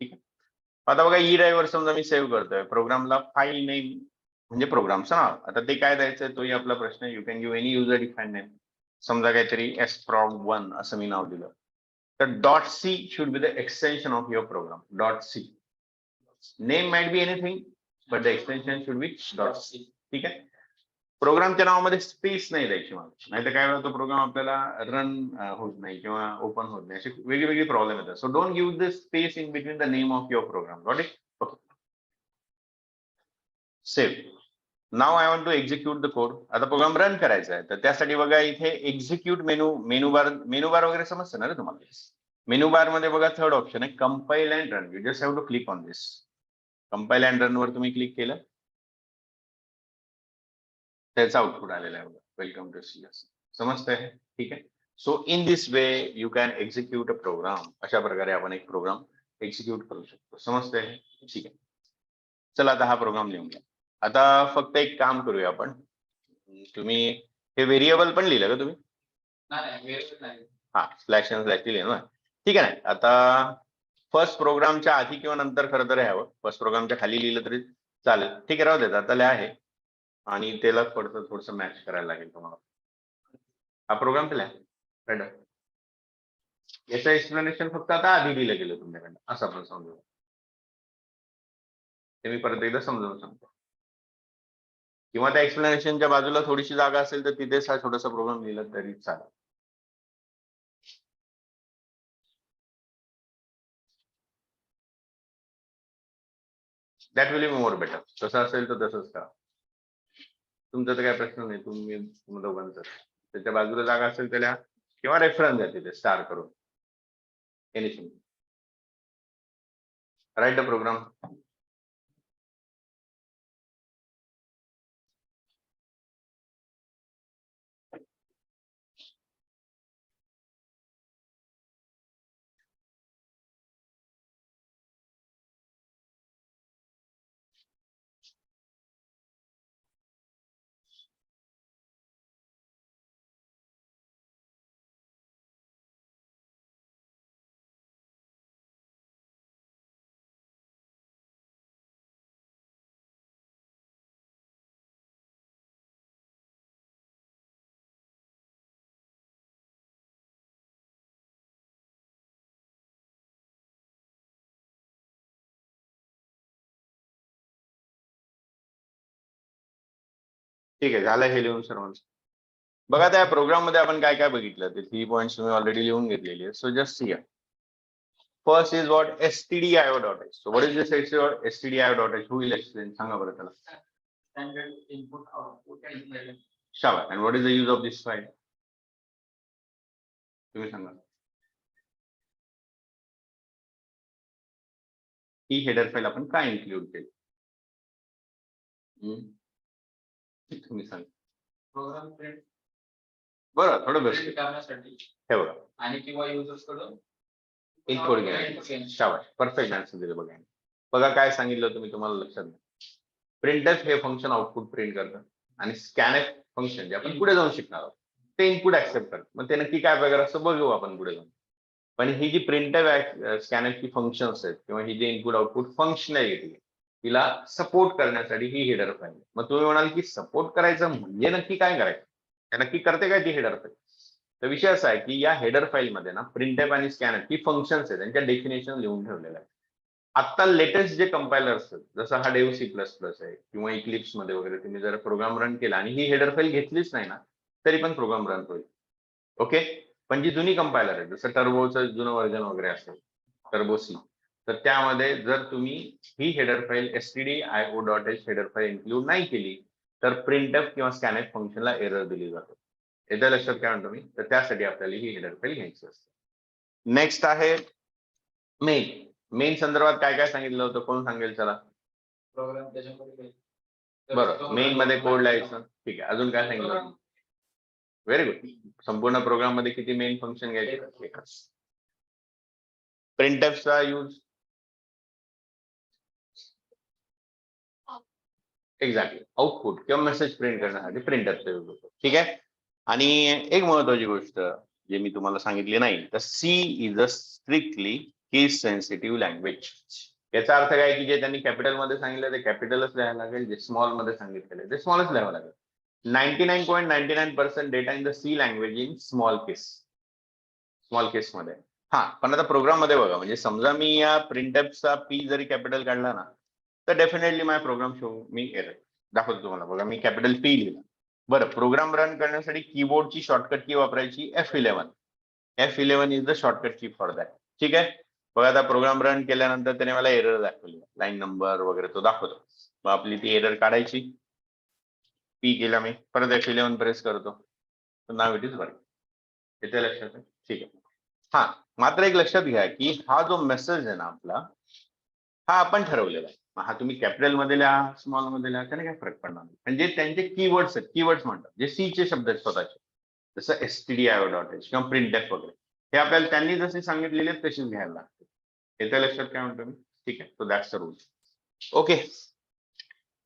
ठीक आहे. आता बघा ई ड्राईव्हवर समजा मी सेव्ह करतोय प्रोग्रामला, फाईल नेम म्हणजे प्रोग्रामचं नाव. आता ते काय द्यायचं तोही आपला प्रश्न. You can give any user define name. समजा काहीतरी sprog1 असं मी नाव दिलं, तर .c should be the extension of your program. .c name might be anything but the extension should be .c. ठीक आहे. प्रोग्रामच्या नावामध्ये स्पेस नाही द्यायची मला, नाही तर काय वेळा तो प्रोग्राम आपल्याला रन होत नाही किंवा ओपन होत नाही, असे वेगवेगळे प्रॉब्लेम येतात. So don't give the space in between the name of your program. Got it? Okay. Save. नाव I want to execute the code. आता प्रोग्राम रन करायचा आहे, तर त्यासाठी बघा इथे एक्झिक्यूट मेनू बार वगैरे समजतं ना रे तुम्हाला. मेनू बार मध्ये बघा थर्ड ऑप्शन आहे compile and run. You just have to click on this. Compile and run वर तुम्ही क्लिक केलं, त्याचा आउटपुट आलेला आहे. Welcome to C. समजतंय? ठीक आहे. So in this way you can execute a program. अशा प्रकारे आपण एक प्रोग्राम एक्झिक्यूट करू शकतो. समजतंय? ठीक आहे. चला आता हा प्रोग्राम लिहून घ्या. आता फक्त एक काम करूया आपण. तुम्ही हे व्हेरिएबल पण लिहिलं का तुम्ही? हा, स्लॅश आणि स्लॅश लिहिलं ना. ठीक आहे ना. आता फर्स्ट प्रोग्रामच्या आधी किंवा नंतर खरं तर हवं. फर्स्ट प्रोग्रामच्या खाली लिहिलं तरी चालेल. ठीक आहे, राहू देत. आता लिहा आहे आणि त्याला थोडंसं मॅच करायला लागेल तुम्हाला. हा प्रोग्राम केला याचं एक्सप्लेनेशन फक्त आता आधी दिलं गेलं तुमच्याकडनं, असं आपण समजू. ते मी परत एकदा समजावून सांगतो. किंवा त्या एक्सप्लेनेशनच्या बाजूला थोडीशी जागा असेल तर तिथेच हा छोटासा प्रोग्राम लिहिला तरी चालेल. That will be more better. तसं असेल तर तसंच करा. तुमचा तर काय प्रश्न नाही, तुम्ही दोघांचं. त्याच्या बाजूला जागा असेल त्याला किंवा रेफरन्स आहे तिथे स्टार करून एनिथिंग. Right the programme. ठीक आहे, झालं हे लिहून सर्वांचं. बघा त्या प्रोग्राम मध्ये आपण काय काय बघितलं ते 3 पॉइंट्स तुम्ही ऑलरेडी लिहून घेतलेली आहे. So just see. First is what stdio.h. So what is this stdio.h? Who will explain? सांगा बरं त्याला. Standard input output and शाबास. And what is the use of this file? तुम्ही सांगा. ही हेडर फाईल आपण काय इन्क्लूड केली? तुम्ही सांगा. Program print. बरं, थोडं बेस्ट करण्यासाठी हे बघा. आणि किंवा युजर्स कडून इनपुट घ्या. शाबास, परफेक्ट आन्सर दिलं. बघा बघा काय सांगितलं तुम्ही, तुम्हाला लक्षात नाही. प्रिंटफ हे फंक्शन आउटपुट प्रिंट करतं आणि स्कॅनएफ फंक्शन जे आपण पुढे जाऊन शिकणार आहोत ते इनपुट ऍक्सेप्ट करतं. मग ते नक्की काय प्रकार असं बघू आपण पुढे जाऊन. पण ही जी प्रिंटफ स्कॅनएफ ची फंक्शन्स आहेत किंवा ही जी इनपुट आउटपुट फंक्शनॅलिटी तिला सपोर्ट करण्यासाठी ही हेडर फाईल. मग तुम्ही म्हणाल की सपोर्ट करायचं म्हणजे नक्की काय करायचं, नक्की करते काय ती हेडर फाईल? तर विषय असा आहे की या हेडर फाईलमध्ये ना प्रिंटफ आणि स्कॅनएफ ही फंक्शन्स आहेत, त्यांच्या डेफिनेशन लिहून ठेवलेलं आहे. आता लेटेस्ट जे कंपायलर्स आहेत, जसं हा डेव्ह C++ आहे किंवा इक्लिप्स मध्ये वगैरे तुम्ही जर प्रोग्राम रन केला आणि ही हेडर फाईल घेतलीच नाही ना तरी पण प्रोग्राम रन होईल. ओके. पण जी जुनी कंपायलर आहे, जसं टर्बोचं जुनं व्हर्जन वगैरे असेल, टर्बो C, तर त्यामध्ये जर तुम्ही ही header file stdio.h header file include नाही केली तर प्रिंटफ किंवा स्कॅनएफ फंक्शनला एरर दिली जाते. येत्या लक्षात काय म्हणतो मी, तर त्यासाठी आपल्याला ही हेडर फाईल घ्यायची असते. नेक्स्ट आहे मेन. मेन संदर्भात काय काय सांगितलं होतं, कोण सांगेल? चला. प्रोग्राम त्याच्यामध्ये बरं, मेन मध्ये कोड लिहायचं. ठीक आहे, अजून काय सांगितलं? Very good. संपूर्ण प्रोग्राम मध्ये किती मेन फंक्शन घ्यायचे? एकच. प्रिंटफचा यूज एक्झॅक्टली आउटपुट किंवा मेसेज प्रिंट करण्यासाठी प्रिंटफचा यूज होतो. ठीक आहे. आणि एक महत्वाची गोष्ट जे मी तुम्हाला सांगितली नाही, तर C is a strictly case sensitive language. याचा अर्थ काय की जे त्यांनी कॅपिटल मध्ये सांगितलं ते कॅपिटलच लिहायला लागेल, जे स्मॉल मध्ये सांगितलेलं ते स्मॉलच लिहावं लागेल. 99.99% data in the C language in small case मध्ये. हा, पण आता प्रोग्राम मध्ये बघा, म्हणजे समजा मी या प्रिंटएफचा पी जरी कॅपिटल काढला ना, तर डेफिनेटली माझा प्रोग्राम शो मी एरर दाखवतो तुम्हाला. बघा, मी कॅपिटल पी लिहिला. बरं, प्रोग्राम रन करण्यासाठी कीबोर्डची शॉर्टकट की वापरायची F11. F11 is the shortcut की फॉर दॅट. ठीक आहे. बघा, आता प्रोग्राम रन केल्यानंतर त्याने मला एरर दाखवली, लाईन नंबर वगैरे तो दाखवतो. मग आपली ती एरर काढायची. पी केला मी, परत F11 प्रेस करतो, तर नाव इट इज वर्क. येते लक्षात? ठीक आहे. हा, मात्र एक लक्षात घ्या की हा जो मेसेज आहे ना आपला, हा आपण ठरवलेला आहे. हा तुम्ही कॅपिटल मध्ये लिहा, स्मॉल मध्ये लिहा, त्याने काय फरक पडणार नाही. म्हणजे त्यांचे कीवर्ड्स आहेत, कीवर्ड्स म्हणतात, जे सी चे शब्द आहेत स्वतःचे, जसं stdio.h किंवा printf वगैरे. हे आपल्याला त्यांनी जसे सांगितलेले तशीच घ्यायला लागते. येत्या लक्षात काय म्हणतो मी? ठीक आहे. So that's the rule. Okay,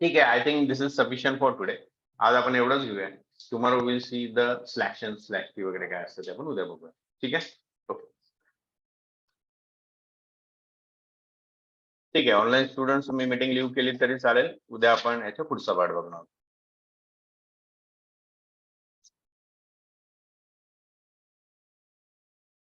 ठीक आहे. I think this is sufficient for today. आज आपण एवढंच घेऊया. Tomorrow will see the slash n slash P वगैरे काय असतं ते आपण उद्या बघूया. ठीक आहे. ओके, ठीक आहे. ऑनलाईन स्टुडंट्स तुम्ही मीटिंग लिव्ह केली तरी चालेल. उद्या आपण याच्या पुढचा पाठ बघणार आहोत.